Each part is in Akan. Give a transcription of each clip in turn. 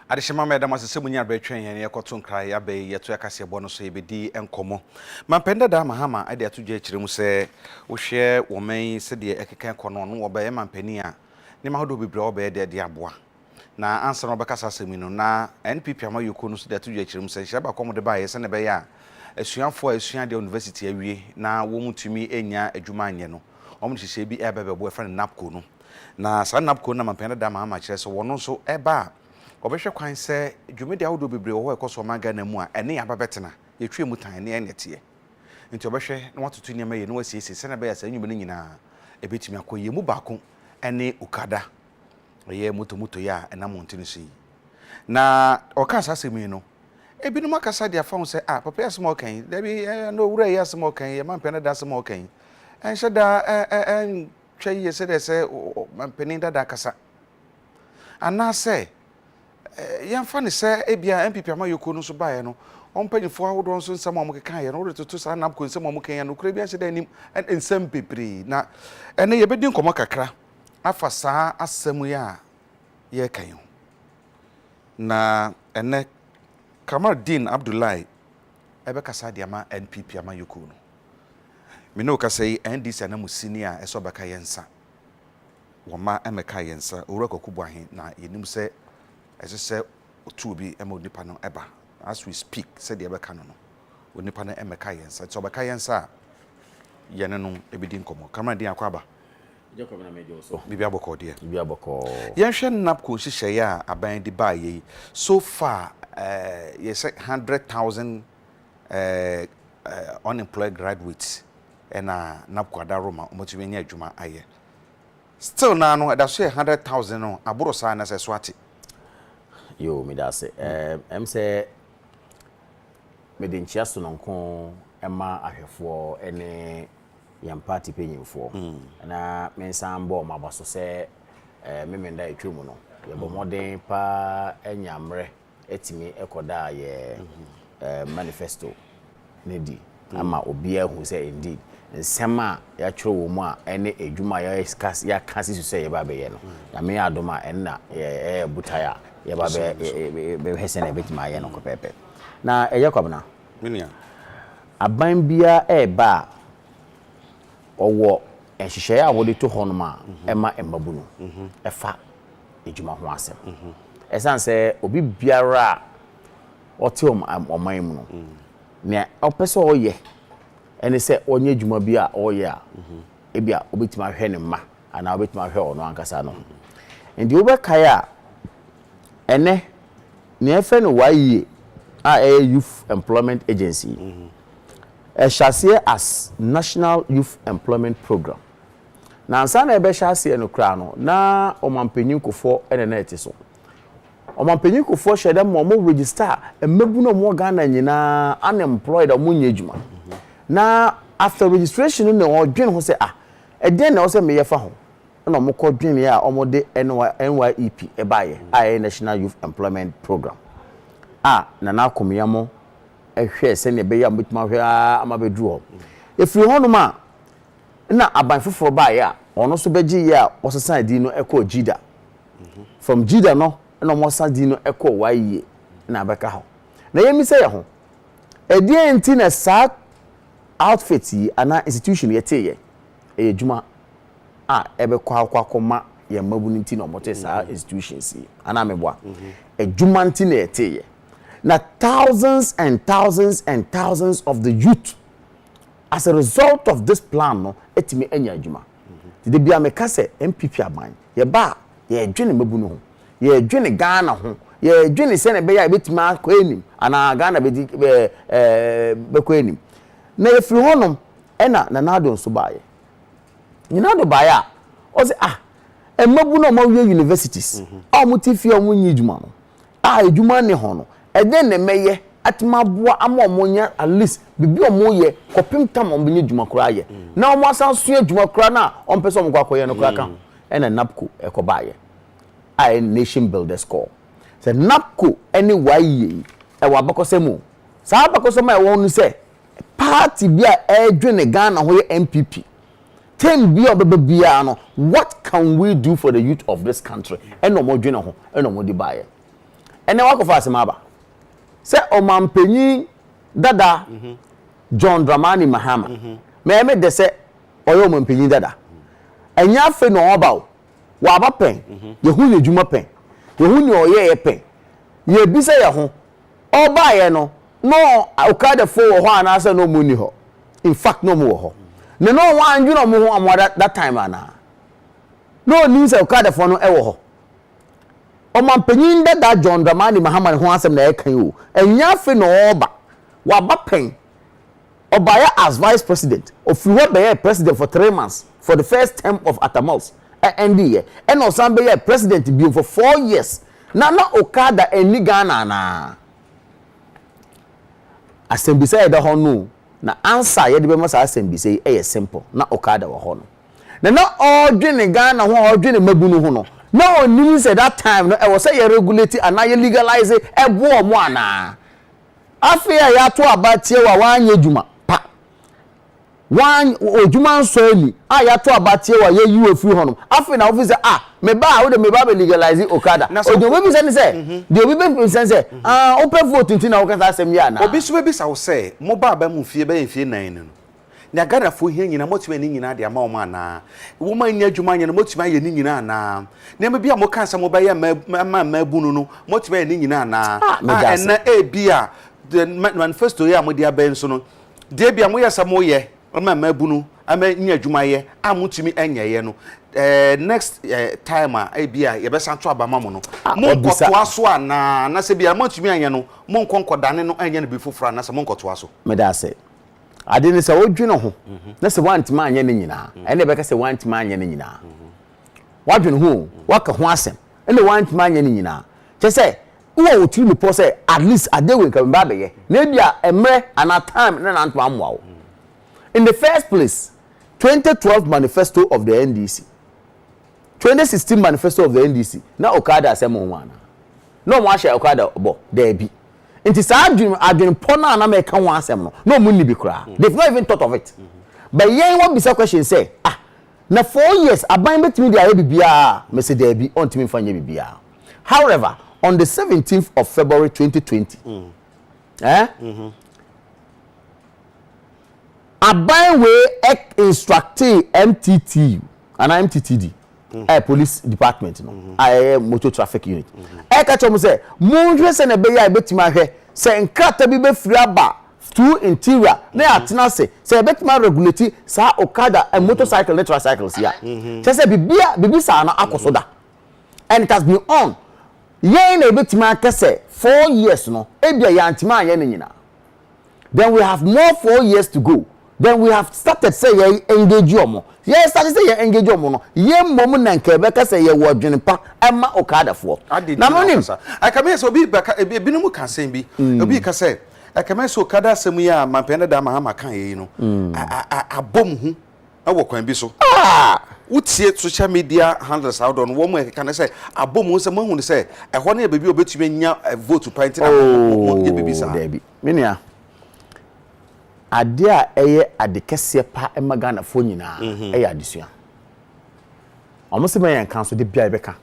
Adishema me da masese munya betwen yen yekoto nkra ya be yeto yakase bo no so yebedi enkomo mampenda da mahama ade atugye akire mu se wo hwe wo man se de ekeka kono no wo be mampani a ne mahodo bebre wo be de aboa na ansa no bekasa asemi no na NPP amayoko no so de atugye akire mu se hye ba komo de ba ye se ne be ya asuanfo asua de university awie na wo mutumi enya adwuma anye no omo hye bi ebebebo e fa napko no na sa napko na mampenda da mahama kire se wo no so eba obehwe kwan se dwumedi awodo bebre wo ekoso maga na mu a ene ya babetena yetwe mu tan ne enete nti obehwe na watoto nyama ye no wasiesi se na be ya sa nwume nyina ebetimi akoye mu baako ene okada ye moto ya na montini so yi na oka sasemi no ebinu makasa dia fa se papa ya small kan da bi no wura ya small kan ye mampene da small kan enhye da twa ye se de se mampene da kasa ana se yamfa ne se ebia MPP amayoko no so bae no ompanyifo awodo nso nsam amukeka ye no rototo sa napko nsam amukeka no kura bia se da nim ensam pepre na ene ye bedi nkomo kakra afa saa asem ya ye kan na ene Kamaldeen Abdullahi ebe kasa dia ma NPP amayoko no me no ka sei NDC na musini a eso baka yensa wo ma emeka yensa owura kokubu ahen na yenim se say two be nipa no eba as we speak said the ebeka no onipa no emeka yensa so beka yensa yene no ebedi nkomo Kamaldeen akwaba Jacob na mejo so bibia boko de bibia boko yen hwe napko hihye ya aban di ba ye so far yes 100,000 unemployed graduates ena napko adaroma omotumi nya adwuma aye still na no da so 100,000 no aburo sa na se swati yo me da se say me de nchia so nonko ema ahwefo ene yam party penyimfo na me nsan bo ma baso se me menda etwemu no ye bo moden pa enyamre etimi ekoda ye manifesto nedi ama obi ahu se indeed nsema ya twro wo mu a ene edwuma ya kasi so se ye ba be ye no na me adoma enna butaya ya ba be hesene betima ye no ko pepe na Jacob na minia aban bia ba owo ehihye ya wode to honoma ema embabu no efa edwuma ho asem esan se obi biara ote oman mu no ne opese oye ene se onye edwuma bia oye a ebia obetima hwe ne ma ana obetima hwe ono ankasa no ndi obekaya ene ne efe no waye youth employment agency shall as National Youth Employment Program. Na ansa na ebe shall no kra no na omampanyin kofo ene na ete so. Omampanyin kofo hye dem mo register emebu no mo Ghana nyina unemployed o munye adwuma. Na after registration no odwen ho se eden na o se meye fa ho. Na mo ko dwen ya o mo de NYEP ebaye National Youth Employment Program. Na na akomya mo ehwe se ne be ya mutuma hwe amabedru ho efiri hono ma na aban foforo ba ya ono so beji ya osesa di no eko jida from jida no na mo sa di no eko waye na beka ho na yemi se ye ho edie nti na sa outfit yi ana institution yete ye ejuma ebe kwa akoma ye mabu nti na mote sa institutions yi ana meboa ejuma nti na yete ye na thousands and thousands and thousands of the youth as a result of this plan no etimi enya adwuma de bia meka se MPP aban ye ba ye dwene mabu no ho ye dwene Ghana ho ye dwene se ne be ya betimi akọ enim ana Ghana be ko enim na efiri honom ena na nado nso baaye nyinado baaye a o se mabu no ma universities mutifie o munyi adwuma no adwuma ne ho no eden ne meye atima boa ama omonya at least bibi omoye kopim tam ombinye dwuma kura ye na omo asan so dwuma kura na ompeso omkwa koye no kura ka ena napko ekobaye nation builder score se napko any waye e wa bakosemu sa bakosemu e wonu se party bia edwene Ghana ho ye MPP tem bia obebia no what can we do for the youth of this country eno mo dwene ho eno mo di baye ene wakofa asemaba se omampanyi dada John Dramani Mahama me de se oyo omampanyi dada enya afe no obawo wa ba pen yehu ne dwuma pen yehu ne oye ye pen ye bi se ye ho oba ye no okada fo wo ho anase no mu ni ho in fact no mu wo ho ne no wa anju no mu ho amoda that time ana no ni se okada fo no e wo ho omampanyin dada John Dramani Mahama ho asem na e kan o enya afe no oba wa ba pen Obaya as vice president of be president for 3 months for the first term of Atamals and year and Osambe be president be for 4 years na Okada eni Ghana na Assembly say da hono na answer ye de be masa Assembly say e simple na Okada wo hono na odwene Ghana ho odwene mabunu ho no na oni say that time no e was say regulate and na legalize e bo omo ana afia ya to abatie wa wanye dwuma wan ojuma nso ni ya to abatie wa ye UFU hono afi na office me ba wo de me ba be legalize Okada ojuma bi se se de obi be se se open vote nti na wo kan asem ya na obi so be sa wo se mo ba ba mu fie be ye fie nan ni no na Ghana fo hia nyina motima ni nyina de ama o ma na wo ma nya adwuma nya na motima ye ni nyina na na me bia mo kan sa mo ba ye ma bunu no motima ye ni nyina na na bi a the manifesto ya mo dia ben so no de bia mo yesa mo ye ma bunu ama nya adwuma ye amutimi enye ye no next time bia ye be san to abama mo no mo nkoto aso ana na se bia mutimi anya no mo nkonkodane no anya no bi fofora na se mo nkoto aso me da se ade ne se odwene ho na se wantima anya ne nyina ene be ka se wantima anya ne nyina wadwene ho waka ho asem ene wantima anya ne nyina che se wo otiri po say at least adewe nka mba be ye na bia emre ana time na nanto amwa wo. In the first place 2012 manifesto of the NDC 2016 manifesto of the NDC na Okada asemo wana no mo ahye Okada bo there be nti sa adwin pona na me ka ho asem no mo ni bi kra they've not even thought of it but yen what be question say na 4 years aban betimi dia bibia me say there be on timi fanya bibia. However, on the 17th of February 2020 aban we instructed MTTU and MTTD police department no motor traffic unit ka chomo say munhwe se na be ya betima hwe se nkrata bi be firi aba to interior na atena se betima regulate sa Okada and motorcycle and tricycles ya say bibi sa na akoso da and it has been on yen na betima akese 4 years no ebia ya antima anye ne nyina. Then we have more 4 years to go. Then we have started say ye engage omo. Ye started say ye engage omo no. Ye mom na nke be ka say ye wo dwene pa ema Okada fo. Na no nim. I come here so obi binom kan say bi. Obi ka say I come here so Okada asem ya mampene da Mahama kan ye no. Abom hu e wo kwan bi so. Utie social media handles out on wo mo kan say abom hu se mo hu say e ho na ye bebi obetumi nya vote point na mo ye bebi sa. Debi. Menia ade a eye ade kese pa emagana fo nyina eye adesua omo se men kan so de bia beka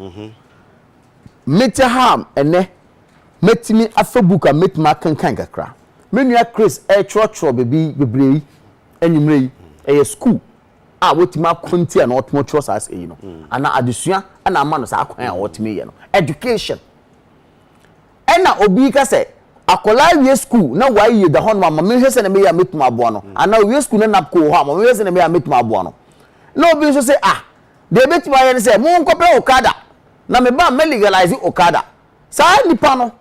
metaham ene metimi afabuka metima kankan kakra menua Chris chro bebrei enyimrei eye school wotima konti na otimo chro as eyi no ana adesua ana ama no sa kwan a wotimi ye no education ena obi ka se akola wie school na why ye the hon mama me hwese na me ya metuma abo no ana wie school na napko ho mama me hwese na me ya metuma abo no na obi so say de betuma ye say mo nkope Okada na me ba me legalize Okada sa nipa no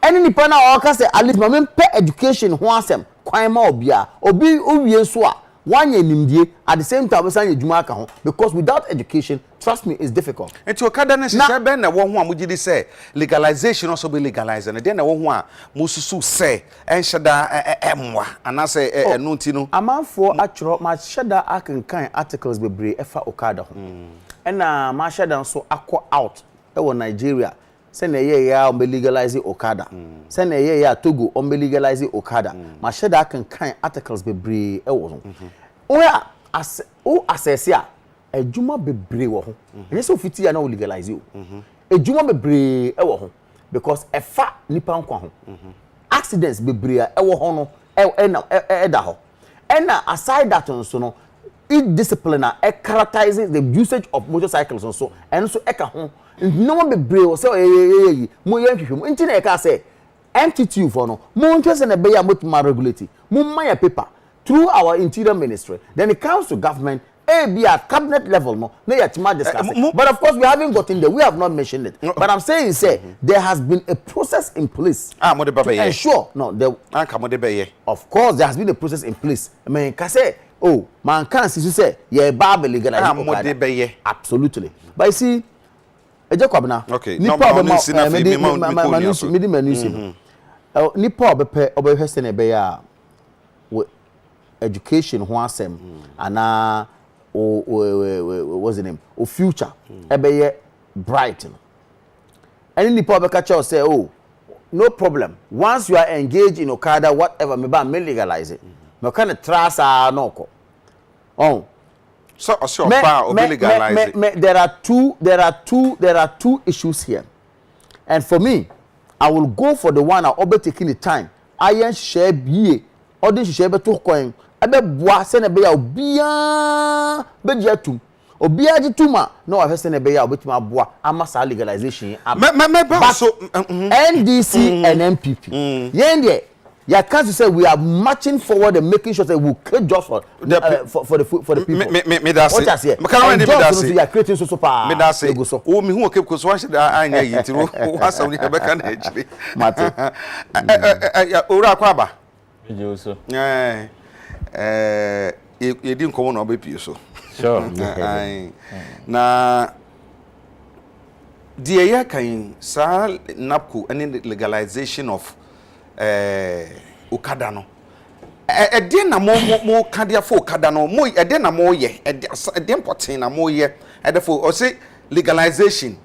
eni nipa na o ka say at least mama pe education ho asem kwan ma obia obi owie so a wanye nimdie at the same time say adwuma aka ho because without education trust me it's difficult. Enti Okada na sise ben na wo ho a mugidi say legalization also be legalized na dey na wo ho a mususu say enhyeda emwa ana say enu nti no amanfo atwro ma hyeda akenkan articles bebre efa Okada ho na ma hyeda nso akọ out e wo Nigeria say na ye ya be legalize Okada say na ye ya Togo be legalize Okada ma hyeda akenkan articles bebre e wo ho o assess ya ejuma bebre wo ho ene so fiti ya na o legalize o ejuma bebre e wo ho because efa nipa nkwa ho accidents bebree ewo ho no da ho na aside that nso no discipline characterizing the usage of motorcycles nso so eka ho no one bebree wo say mo yanhwehwem nti na eka say entity for no mo ntwese na be ya motuma regulate mo man paper through our interior ministry. Then it comes to government be at cabinet level no yatima discussing. But of course we haven't gotten there. We have not mentioned it. But I'm saying there has been a process in place to ensure of course there has been a process in place. I mean can say man can't see say yeah Bible legalizing absolutely. But you see okay nipa obepe se be ya education ho asem ana what's the name o future ebe bright any nipa obeka cha say no problem once you are engaged in okada whatever me ba me legalize it me kind of trasa no ko so legalize it. There are two issues here, and for me I will go for the one I'll be taking the time iron share be or this share be to coin ebe boa se na be ya obia be jetum obia jituma no wa se na be ya obetima boa amasa legalization so NDC and MPP yende ya can't say we are marching forward and making sure that we create jobs for the people me that say me that say you are creating so pa me that say o me hu o keep so wan anya yitiro wasa we be kan ejiri mate ora kwaba eje so yedi nkomo na obepie so sure na die ya kan sa napco any legalization of okada no ede na mo kadia fo okada no mo ede na mo ye ede important na mo ye ede fo o say legalization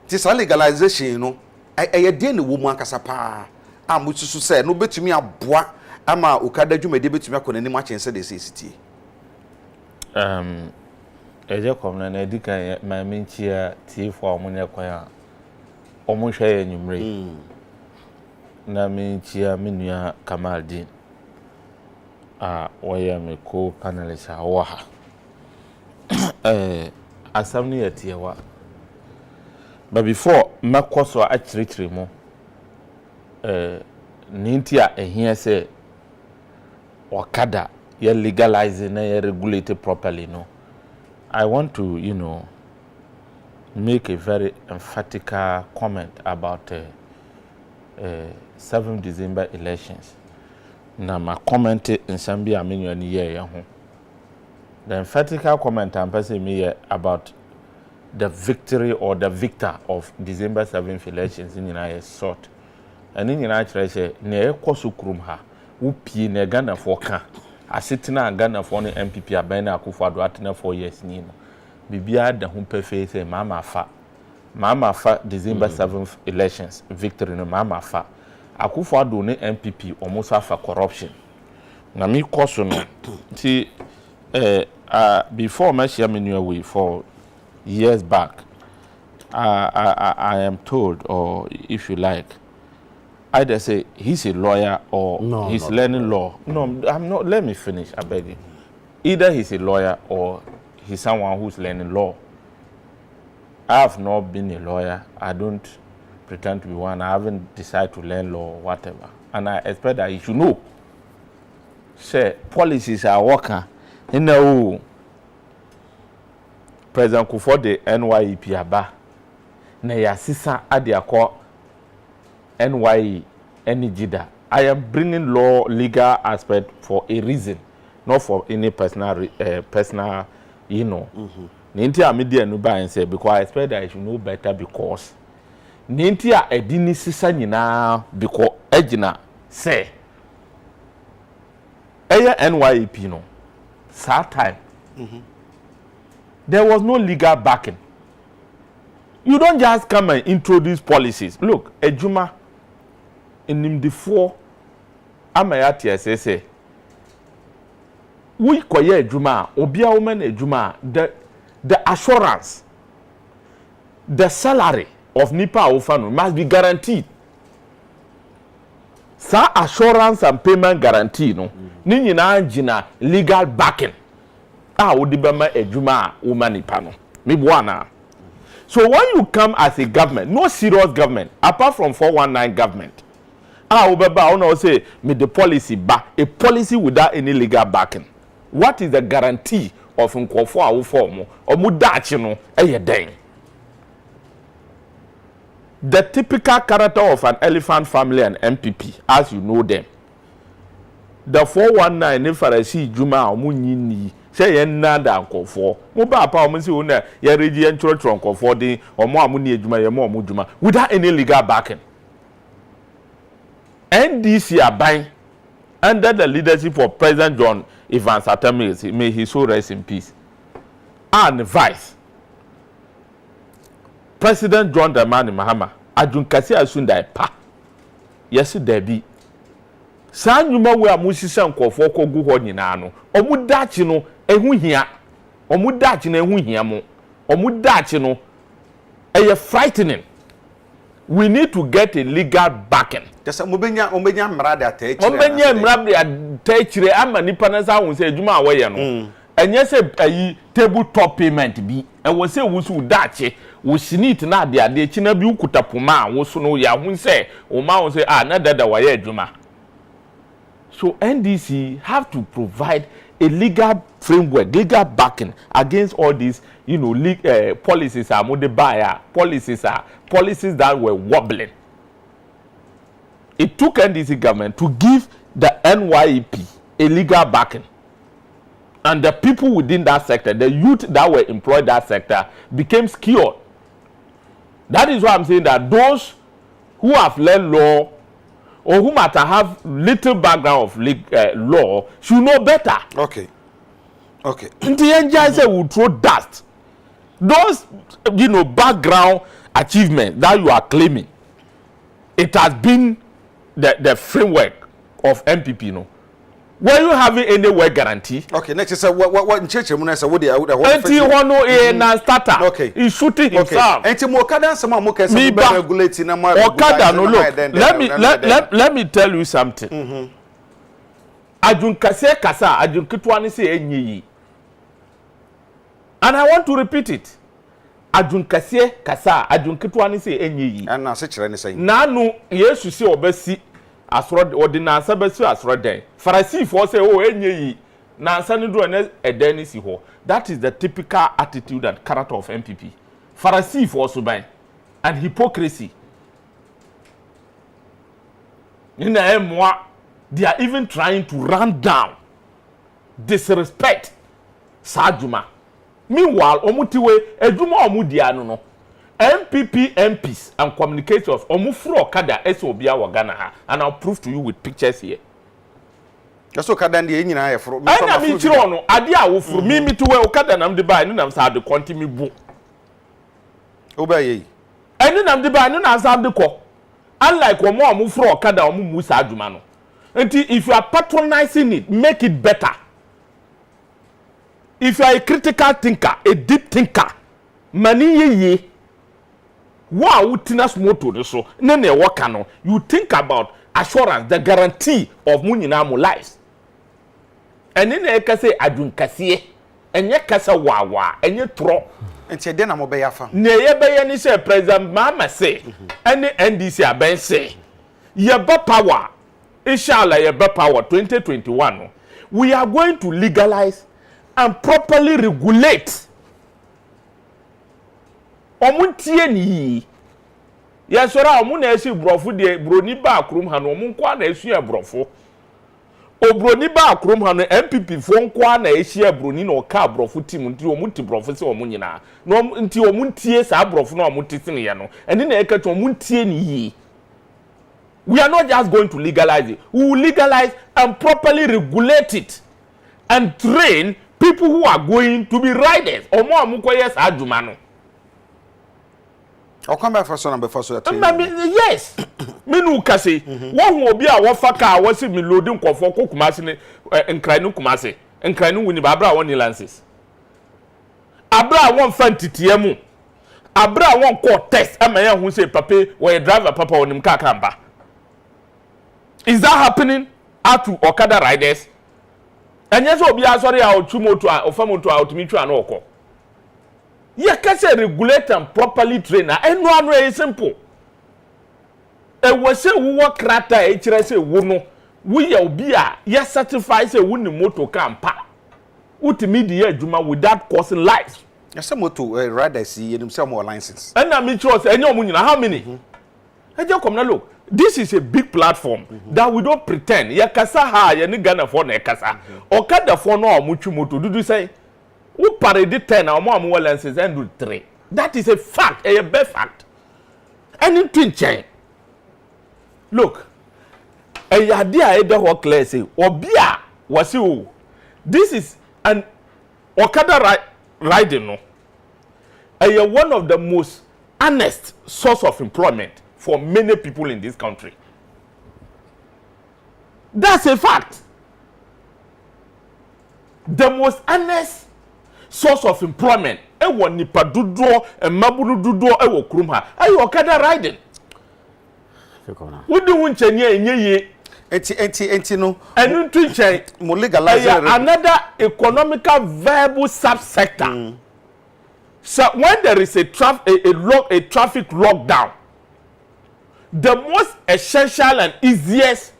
ti sa legalization no ede na wo mu akasa pa a mo susu say no betumi aboa ama okada dwumade betumi akona ni ma chense de sesiti eje komna na edika ma menchia tifo omunye kwa omunhwe ya nyumre na menchia menua Kamaldin oya me ko panelist awa ha asam ne yatiewa but before makoso a chirichiri mo ninti a ehia se okada ya legalize na ya regulate properly no I want to make a very emphatic comment about 7 December elections. Na my comment in Zambia million year the emphatic comment I'm passing me about the victory or the victor of December 7th elections in United States. And in United States, ne ekosukrum ha upi ne Ghana for ka asetina Ghana for ne MPP abena Akufo-Addo atena 4 years ni no bibia da ho perfect say mama fa December 7th elections victory no mama fa Akufo-Addo ne MPP almost for corruption na me koso no ti before my share menu away for years back I am told, or if you like, either say he's a lawyer or he's learning law. No, I'm not. Let me finish, I beg you. Either he's a lawyer or he's someone who's learning law. I have not been a lawyer. I don't pretend to be one. I haven't decided to learn law or whatever. And I expect that you should know. Say, policies are working. You know, President Akufo-Addo NYEP aba. Na ya sisa ade akọ NYE Enigida. I am bringing law legal aspect for a reason, not for any personal you know. Ninti a media no buy and say because I expect that I should know better because ninti a edini sisa nyina because ejina say eye NYEP no sad time. There was no legal backing. You don't just come and introduce policies. Look, Ejuma in the 4 Amayati say we koye Ejuma, Obia woman Ejuma, the assurance, the salary of Nipa Ofanu must be guaranteed. sa assurance and payment guarantee no ni nyina gina legal backing wodi bema adwuma woman nipa no me boana. So when you come as a government, no serious government apart from 419 government, wobeba una say me the policy ba a policy without any legal backing. What is the guarantee of nkofo a wo form omu dachi no den? The typical character of an elephant family and MPP as you know them. The 419 ne farasi juma omu nyini say yen nada nkofo mo ba pa omu si una ye regi en choro nkofo din omu amu ni ejuma ye mo omu juma without any legal backing. NDC aban under the leadership of President John Evans Atamils, may he so rest in peace, and Vice President John Dramani Mahama ajunkasi asunda pa yes there be san nyuma we amusisa nkofo kogu ho nyina no omu dachi no ehu hia omu dachi no ehu hia mo omu dachi no frightening. We need to get a legal backing. Just mubenya mrade atechire. Mubenya mrade atechire ama nipa na sa won say adwuma awoye no. Enye se ayi tabletop payment bi. E wo say wusu dache, wo sinit na ade echi na bi ukuta poma wo so no ya hun say o ma won say na dada waye adwuma. So NDC have to provide a legal framework, legal backing against all these, policies are more the buyer, policies that were wobbling. It took NDC government to give the NYEP a legal backing. And the people within that sector, the youth that were employed that sector, became skilled. That is why I'm saying that those who have learned law or who might have little background of law should know better. Okay. The NGI say will throw dust. Those, background achievements that you are claiming, it has been the framework of MPP, no. Were you having any work guarantee? Okay, next is what in church you say what they na starter. Okay. He's shooting himself. Enti mo okada sama mo kese be regulate na mo okada no look. Let me tell you something. Ajun kasa ajun kitwa ni say enyi. And I want to repeat it. Ajun kasa ajun kitwa ni say enyi. Na se kire ni say. Na nu Yesu say obesi asro ordinance besi asro den farisi for say enye na ansa ne do na eden si ho. That is the typical attitude and character of MPP. Farisi for so ban and hypocrisy. They are even trying to run down, disrespect Sajuma. Meanwhile, omutiwe ejuma omudia no. MPP MPs and communicators omufro okada esobia wagana ha, and I'll prove to you with pictures here. That's okada ndi nyina ya fro. Na mi chiro no ade a wo fro mi tuwe okada nam de ba enu nam sa de continue bu. Obaye. Enu nam de ba enu nam sa de ko. Unlike omufro okada omumu sa adwuma no. If you are patronizing it, make it better. If you are a critical thinker, a deep thinker, mani wow, utinas moto so nene wakano. You think about assurance, the guarantee of muninamu lives. And then you can say adun kasiye, and ye kasa wawa, and ye tro. And say then I'm obey fa. Ne ye be ni say President Mama say, any NDC aben say, ye ba power. Inshallah, ye be power 2021. We are going to legalize and properly regulate. Omuntie ni ya sora omu na esi brofo de broni ba akrom ha no omu kwa na esu ya brofo obroni ba akrom ha no MPP fo nkwa na esi ya broni na oka brofo team nti omu ti brofo se omu nyina no nti omu ntie sa brofo na omu titine ya no eni na ekato omu ntie ni. We are not just going to legalize it. We will legalize and properly regulate it and train people who are going to be riders omu amukoye sa adwuma no. I'll come back for some before so that yes. Minu kase. One obi a wafaka wasi mi loading kwafo ko kumase ne enkranu kumase. Enkranu wini ba abra won lances. Abra won fantitiye mu. Abra won ko test ama ya hu say papa we driver papa onim ka kamba. Is that happening out to Okada riders? And yes, obi asori a otumoto a ofamoto a otumitu an oko. You can say regulate and properly train. And no is simple. And we say we work rata say we will be a yes certified say we moto campa. Ultimately, Juma without causing lives. Yes, some moto riders see themselves more license. And I mean, how many? I just come now look. This is a big platform that we don't pretend. Ya kasa ha ya ni Ghana for na kasa. Okada for no muchu moto. Do you say? Who parade 10 or more licenses and do 3? That is a fact, a bad fact. Anything change. Look, a idea I don't work clear say obia was you. This is an Okada riding no. One of the most honest source of employment for many people in this country. That's a fact. The most honest source of employment. Ewo nipa dodo, mabunu dodo ewo kurum ha. Ayo Okada riding. Wodi hu nchanye enye enti no. Enu twinchen mo legalize another economical viable subsector. So when there is a traffic lockdown, the most essential and easiest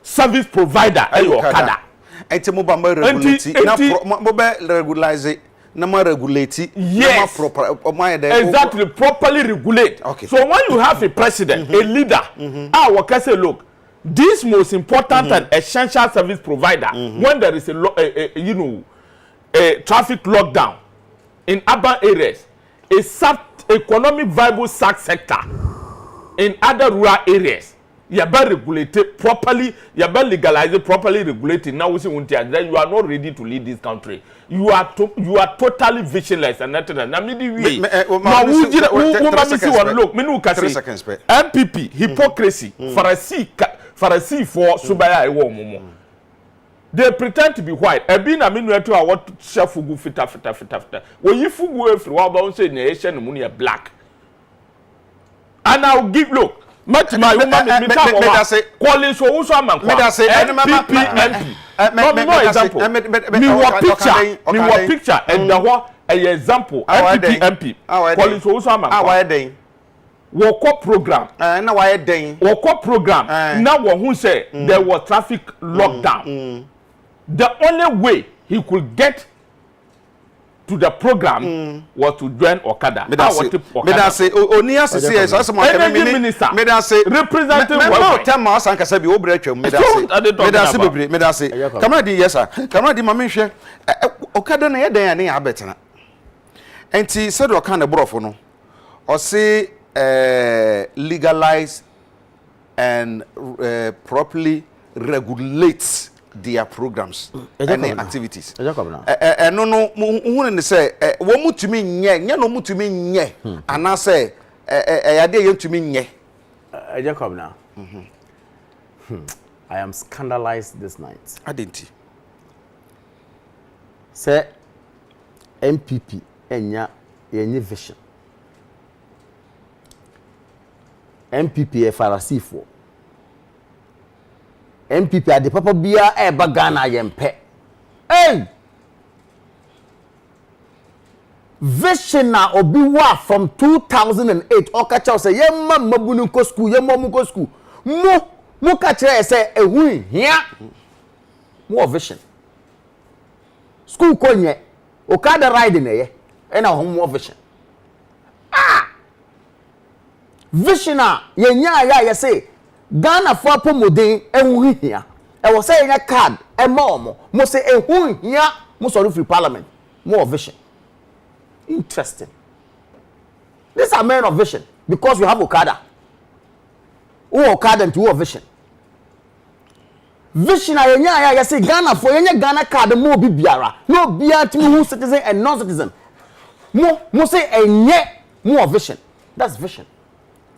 service provider ayo Okada. Enti mo ba regulate na mo ba regularize na ma regulate na proper exactly properly regulate. Okay. So when you have a president, a leader, we can say look, this most important and essential service provider when there is a traffic lockdown in urban areas, a economic viable sector in other rural areas, you better regulate it properly, you better legalize it properly, regulate it. Now we say then you are not ready to lead this country. You are totally visionless and nothing. Now me the now who look me no can say MPP hypocrisy Pharisee for subaya ewo momo. They pretend to be white. Ebi na me no eto a what shafugu fita. When you fugu every one about say na Asian money black. And I'll give look. My woman me say calling so who so man me say MPP no example me wa picture and the one example MPP calling so who so man why den wo program na why den wo program now who say there was traffic lockdown. The only way he could get to the program was to join Okada. Me say oni asese so asem akeme me da say representing what tell ma san kasa bi obra twam me da say kamera di yes sir kamera di ma me hwe Okada na yeden ya ne ya betena enti said o kan na brofo no o say legalize and properly regulate their programs and activities. No no say wo mutumi nye no mutumi nye ana say ade yentumi nye Jacob now. I am scandalized this night. Adenti. Say MPP enya yenye vision. MPP e Pharisee for MPP ade papa bia e ba Ghana yempe. Hey! Vision na obi wa from 2008 okacha say yemma mabunu ko school yemma mu ko school. Mo ka kire say ehu hia. Mo vision. School ko nye Okada riding na ye e na ho mo vision. Vision na yenya ya say Ghana for pomodin ehu hia e wo say nya card e mo say ehu hia mo sorry free parliament more vision. Interesting. These are men of vision because we have Okada. Okada and two of vision. Vision ayenya ya say Ghana for yenya Ghana card mo bibiara no bia timi who citizen and non-citizen mo say enye more vision. That's vision.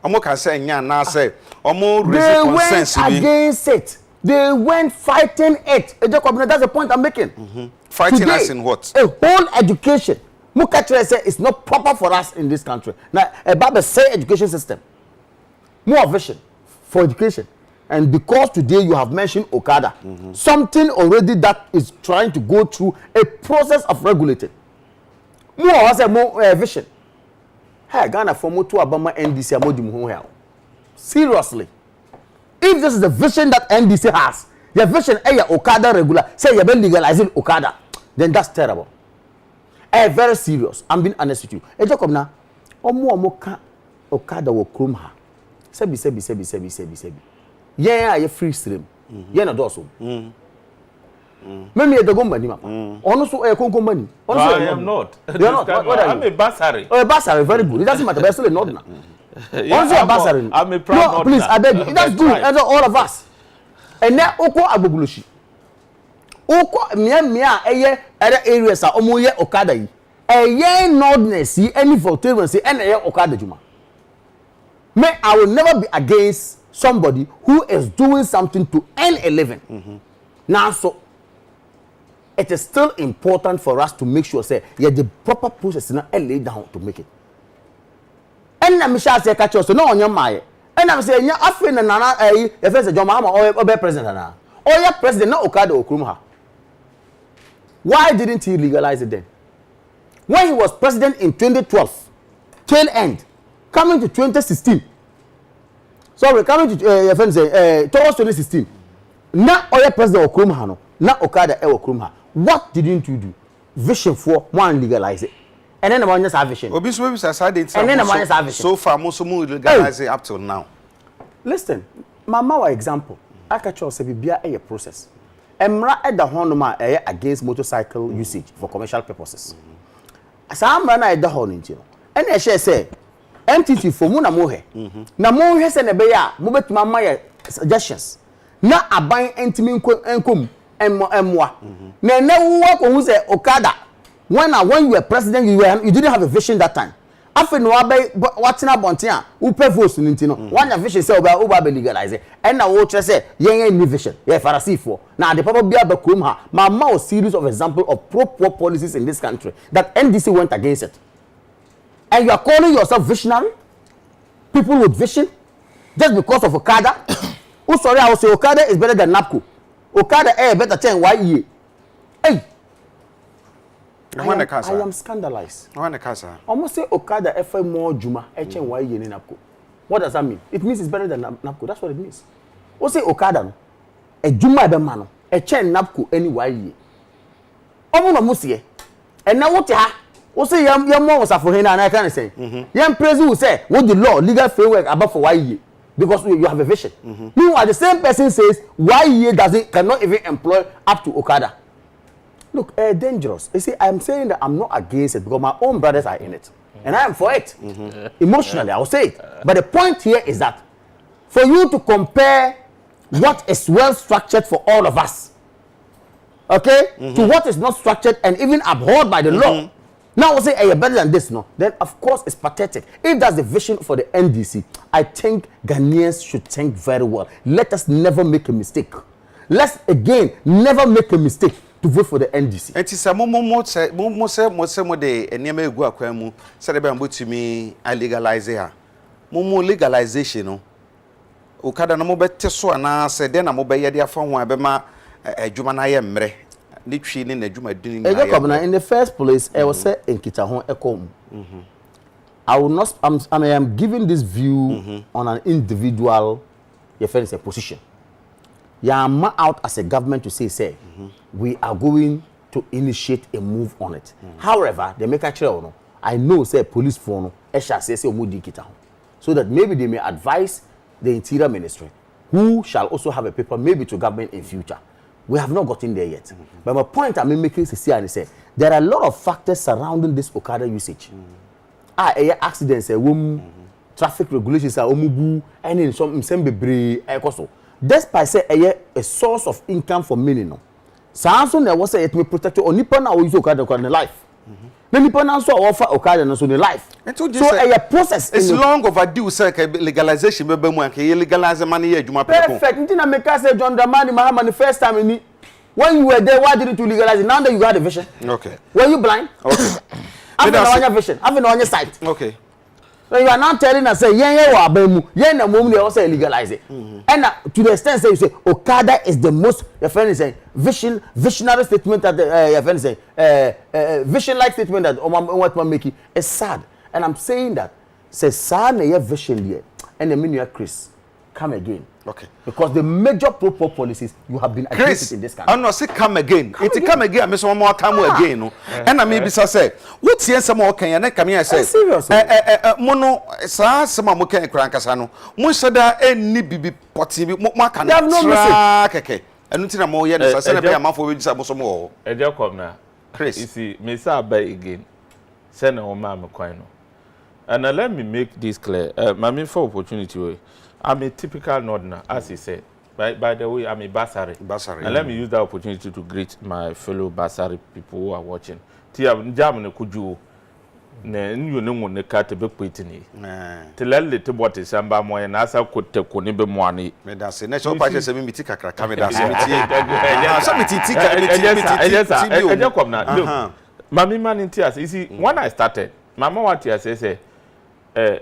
Omo can say nya na say omo raise consensus against it. They went fighting it. That's the point I'm making. Fighting today, us in what? A whole education. Mukachre say it's not proper for us in this country. Now about the same education system. More vision for education. And because today you have mentioned Okada, something already that is trying to go through a process of regulating. More has a more vision. Hey, Ghana for more to Abama NDC amodi. Seriously. If this is the vision that NDC has, the vision Okada regular, say you're legalizing Okada, then that's terrible. Very serious. I'm being honest with you. Jacob na, omo Okada wo krom ha. Sebi. Yeah, you free stream. Yeah, no doso. Maybe the company, ono so a company. I am not. You are not. What are you? I'm a bursary. Oh, a bursary, very good. It doesn't matter. But still not now. Yeah, a bursary. I'm a proud. No, please, I beg you. That's good. That's all of us. And now, oko agbogulushi. Oko mia other areas are omo ye Okada yi. Nordness see any voltage see any Okada juma. I will never be against somebody who is doing something to earn a living. Now, so it is still important for us to make sure say the proper process is not laid down to make it. And na Michelle say catch us no on your mind. And I'm saying ya afin na nana the first John Mahama or be president na. Or ya president na Okada Okrumha. Why didn't he legalize it then? When he was president in 2012, tail end, coming to 2016. Sorry, coming to towards 2016. Na oya president Okrumha no, na Okada Okrumha. What didn't you do? Vision for one legalize it. And then the one just have vision. And then the one just have vision. So far, most of them legalize it up till now. Listen, my example. I catch you say be a process. Emra at the honoma against motorcycle usage for commercial purposes. Some man at the horn, and I shall say, entity for Muna Mohe. Na Mohe send a bear, move to my suggestions. Na a buying intimate income and moi. Na never work on say Okada. When you were president, you didn't have a vision that time. After no abe watching up on tia, who pay votes in Intino. One your vision say over legalize it. And now what say, any vision. Yeah, Pharisee for. Now the probably be able to my more series of example of pro-poor policies in this country that NDC went against it. And you are calling yourself visionary? People with vision? Just because of Okada? Oh, sorry, I will say Okada is better than NAPCO. Okada better than YE. Hey! I am scandalized. Almost say Okada FM more Juma, HNY in NAPCO. What does that mean? It means it's better than NAPCO. That's what it means. What say Okada? A Juma Bemano, a Chen NAPCO anyway. Omo Musie. And now what ya? What say your mom was for him and I can't say. Young president will say, what the law, legal framework about for YE? Because you have a vision. Meanwhile, the same person says YE cannot even employ up to Okada. Look, dangerous. You see, I'm saying that I'm not against it because my own brothers are in it. And I am for it. Emotionally, I will say it. But the point here is that for you to compare what is well structured for all of us, okay, to what is not structured and even abhorred by the law, now we'll say, hey, you're better than this, no? Then, of course, it's pathetic. If that's the vision for the NDC, I think Ghanaians should think very well. Let us never make a mistake. Let's, again, never make a mistake to vote for the NDC. It is a moment say de enema egu akwan mu say de be mbotumi legalize her. Momo legalization no. Okada na mo bete so ana say de na mo be ye de afa ho abema adwuma na ye mmre. Ni twi ni na adwuma din na in the first place I was say enkita ho ekom. I will not I am giving this view on an individual a position. You are out as a government to say we are going to initiate a move on it. However, they make a chair. I know say police phone shall say so that maybe they may advise the Interior Ministry, who shall also have a paper maybe to government in future. We have not gotten there yet. But my point I'm making is here and say there are a lot of factors surrounding this Okada usage. Accidents, traffic regulations, and in some bebre. Despite say a source of income for many no. Samson there was say it may protect you nipa na use Okada in life. Na nipa na so offer Okada na so in life. So a process it's long overdue say legalization be mu anke legalize money here adwuma people. Perfect. Ntina make say John Dramani Mahama the first time in when you were there why didn't you legalize it? Now that you had a vision. Okay. Were you blind? Okay. Having on your vision, having on your sight. Okay. So you are now telling us, say, yeah, na mum also legalize it. And to the extent say you say Okada is the most, your friend is saying visionary statement that your friend is saying vision-like statement that what man make it is sad. And I'm saying that say sad na your vision here, and the mean Chris come again. Okay. Because the major pro-poor policies you have been against in this country. I'm not say come again. Come again. I some more come again. No. And I maybe say, what's here some more can you come here say? Serious. Mono sa some more can crankasa no. Mo sada any bibi poti bi mo can. They have no message. Okay. And until more here say na be am for we bisa some more. E dey come na. Chris. You see, me say buy again. Say na o ma me kwan no. And let me make this clear. My for opportunity. I'm a typical northerner, as he said. By the way, I'm a Basari. And let me use that opportunity to greet my fellow Basari people who are watching. Tia njamne kuju ne nyu ne kate be kwetini. Telele te bote samba moye na asa kote ko ne be moani. Me da se na so pa se mi ti kakra ka me da se mi ti. So mi ti Eje kom na. Look. Mami man tia you see when I started, mama what tia say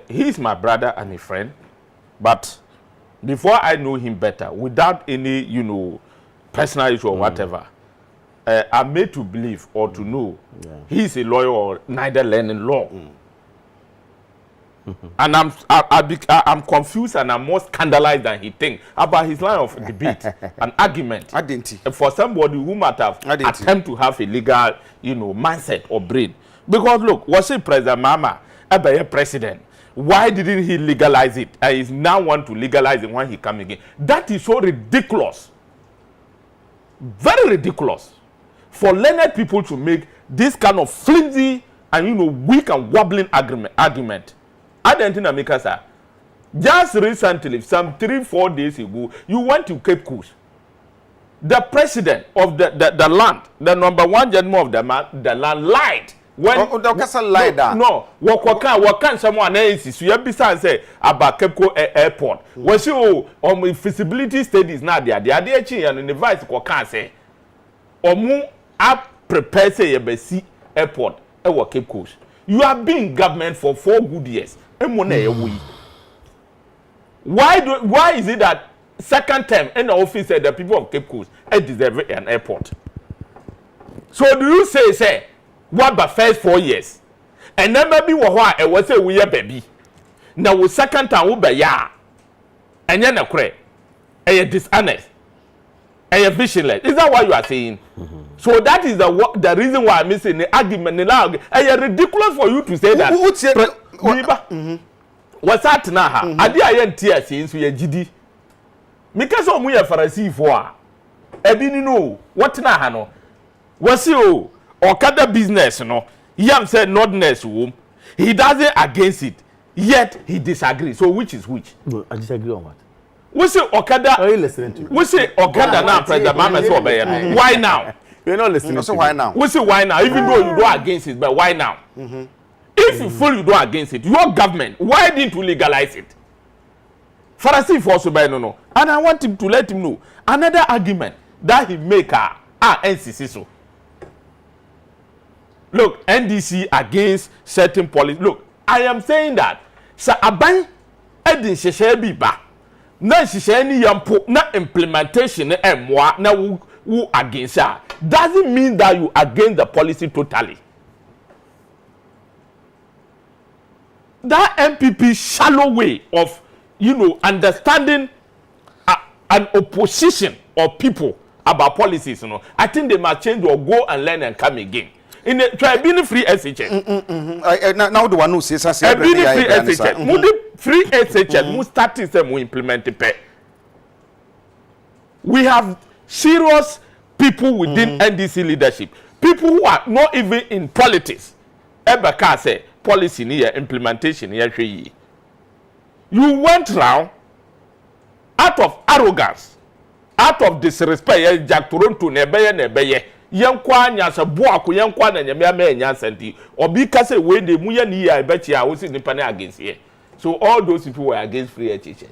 he's my brother and a friend. But before I know him better, without any, personal issue or whatever, I'm made to believe or to know he's a lawyer or neither learning law. And I'm confused and I'm more scandalized than he thinks about his line of debate and argument. For somebody who might have attempt to have a legal, mindset or brain. Because look, was it President Mama, a president? Why didn't he legalize it? And he now want to legalize it when he come again. That is so ridiculous. Very ridiculous. For learned people to make this kind of flimsy and weak and wobbling argument. I don't think America, sir. Just recently, some 3-4 days ago, you went to Cape Coast. The president of the land, the number one general of the land lied. When no, what someone else so you be say about Cape Coast airport. When you feasibility studies now there chi and the vice can say omu are prepare say you airport e Cape Coast. You have been in government for 4 good years. Why is it that second term in the office said the people of Cape Coast deserve an airport? So do you say what but first 4 years? And then maybe what I was say we are baby. Now we second time we be ya. And then a cray. A dishonest. A visionless. Is that what you are saying? So that is the reason why I'm missing the argument. A ridiculous for you to say that. What's that now? I didn't tear since we are GD. Because of we are Pharisee for. Ebini no. What na no? What's you? Okada business, Yam said notness womb. He doesn't against it, yet he disagrees. So which is which? No, I disagree on what? We say Okada. Are you listening to me? We say Okada now, President Mama so why now? You're not listening. So why now? We say why now? Even though you don't against it, but why now? If you feel you don't against it, your government, why didn't you legalize it? Pharisee for so by no. And I want him to let him know another argument that he make NCC so. Look, NDC against certain policy. Look, I am saying that sa aban edin sheshe bi ba na sheshe ni yampo na implementation emwa na who against her doesn't mean that you against the policy totally. That MPP shallow way of understanding an opposition of people about policies, I think they must change or go and learn and come again. In the tribunal free SHS. Now the one who says free SHS. Free SHS. Mu starting say mu implement it. We have serious people within NDC leadership. People who are not even in politics. Ebeka say policy ni implementation ni. You went round out of arrogance, out of disrespect. Jack Toronto nebeye. Yankwa nyasa boako yankwa na nyame ama nyansanti obi ka say we dey mu ya ni ya bechi a wo si nipa na against here. So all those people were against free HHS.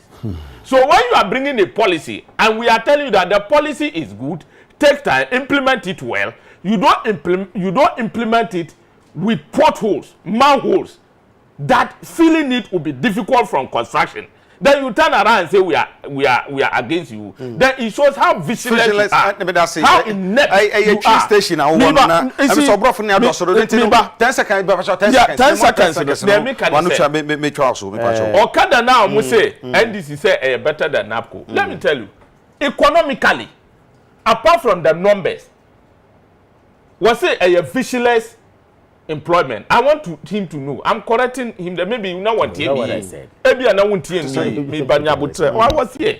So when you are bringing a policy and we are telling you that the policy is good, take time, implement it well. You don't implement it with potholes, manholes. that filling it will be difficult from construction. Then you turn around and say we are against you. Then it shows how vigilant you are. How inept you are. Station I want na. I'm so brof na do so do 10 seconds 10 seconds. Me Charles me pacho. Okada now mo say NDC say better than NAPCO. Let me tell you. Economically, apart from the numbers, was it a visualist employment? I want him to know. I'm correcting him that maybe you know what I said. Maybe I know what me banyabutre. I was here.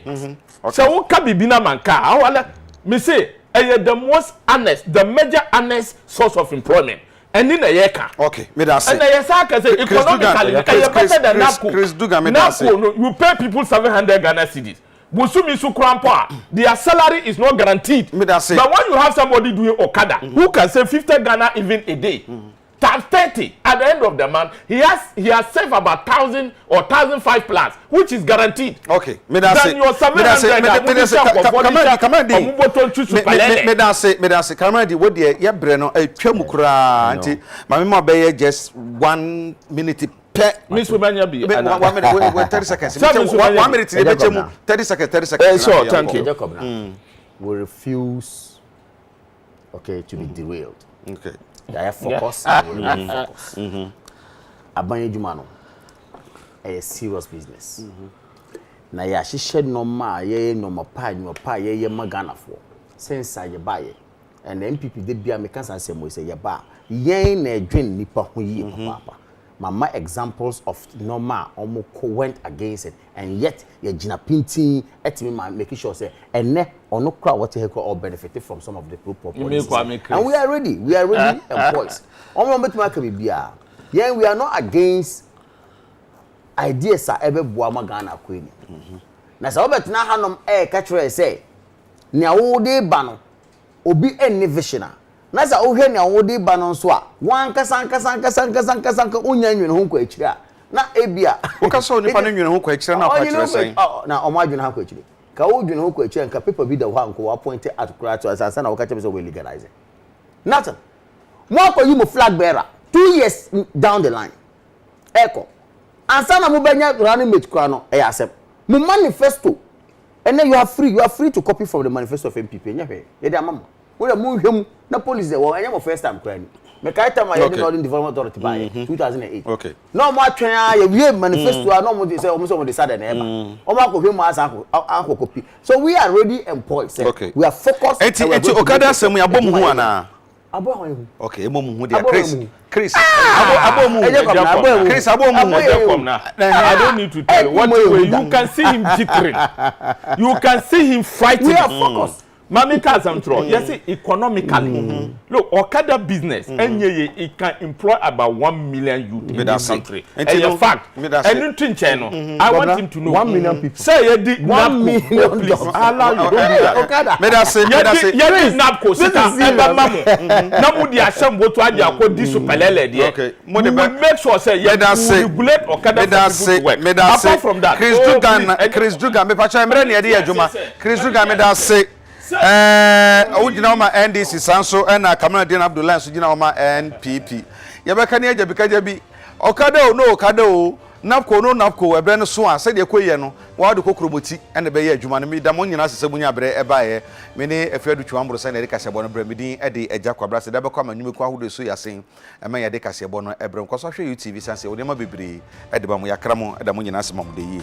So what can be bina manka? Me say the most honest, the major honest source of employment. And in a yeka. Okay, me that say. And the yesaka say economically, better than NAPCO. Chris Duga me that say. You pay people 700 Ghana cedis. Their salary is not guaranteed. But when you have somebody doing okada who can save 50 Ghana even a day, times 30 at the end of the month, he has saved about 1,000 or 1,005 plus, which is guaranteed. Okay, me that say. Then your 700 Kamadi what the ye breno e twam kura nti mama ma be just 1 minute. Miss Wemanya be 30 seconds. 1 minute 30 seconds. Sure, thank you. Jacob, we refuse to be derailed. Okay. Yeah, focus. Focus. Abanye Juma no a serious business. Na ya hihye normal ye normal pa ye magana for. Since I buy it. And the MPP dey bia me kan say mo say ye ba. Yen na adwen nipa ho yi papa. Mama examples of normal almost went against it, and yet ye jina pinting etimi making sure say ene ono kra what he all benefited from some of the policies. And we are ready employees. Omo betuma ka bibia. Yeah, we are not against ideas are ebe boa magana kwani. Na sa obetna hanom ka kire say nea wo de ba no obi enne visioner. Na sa ohwe ne awode ba no so a wan kasa onya nwene ho kwa akira na ebia o kasa o nipa ne nwene ho kwa akira na kwa akira sen na o ma adwene ha kwa akira ka o dwene ho kwa akira nka paper bi da ho anko wa point at kurato asasa na o ka chebe so we legalize nothing mo akọ yi mo flag bearer 2 years down the line eko ansa na mo banya running mate kura no e accept mo manifesto and then you are free to copy from the manifesto of MPP nya hwe ye dey amam we mu hwem na police wo anya mo first time crane me kai time I did not development authority by 2008 okay no mo atwen ya we manifesto no mo dey say o mo decide na eba o ma ko hwem asa akọ copy so we are ready employed okay. We are focused eti okada asem ya bom hu ana abo hu okay emo mu hu dia Chris abo mu Chris abo mu I don't need to tell you what you can see him jittering. You can see him frightened. We are focused. Mami Kazantro, yes, economically. Look, Okada business, it can employ about 1 million youth in this country. And in fact, I want him to know 1 million people. Say you did 1 million. Please allow you don't do that. Okada. You NAPCO. Namudi Asham Botu Adia ko di superlele there. We will make sure say you regulate Okada for people to work. Apart from that, Chris Dugan, me pacha emre ne ade adwuma. Chris Dugan me da say ojina ma NDC sanso na Kamara Din Abdullah so jina ma NPP ye be ka ne agya bikaja bi okada o no okada o napko no napko ebre no so a se de koye no wa de kokromoti ene be ye adwuma no mi da mo nyina asese bunya bre e ba ye me ne afiadu twambro se na de kasebo no bre mi din e de agya kwabra se da be kwa manwume kwa hodo so yasen e ma ye de kasebo no ebre nkoso hwe UTV sanse o de ma bebre e de ba mo yakra mo e da mo nyina asema mo de yi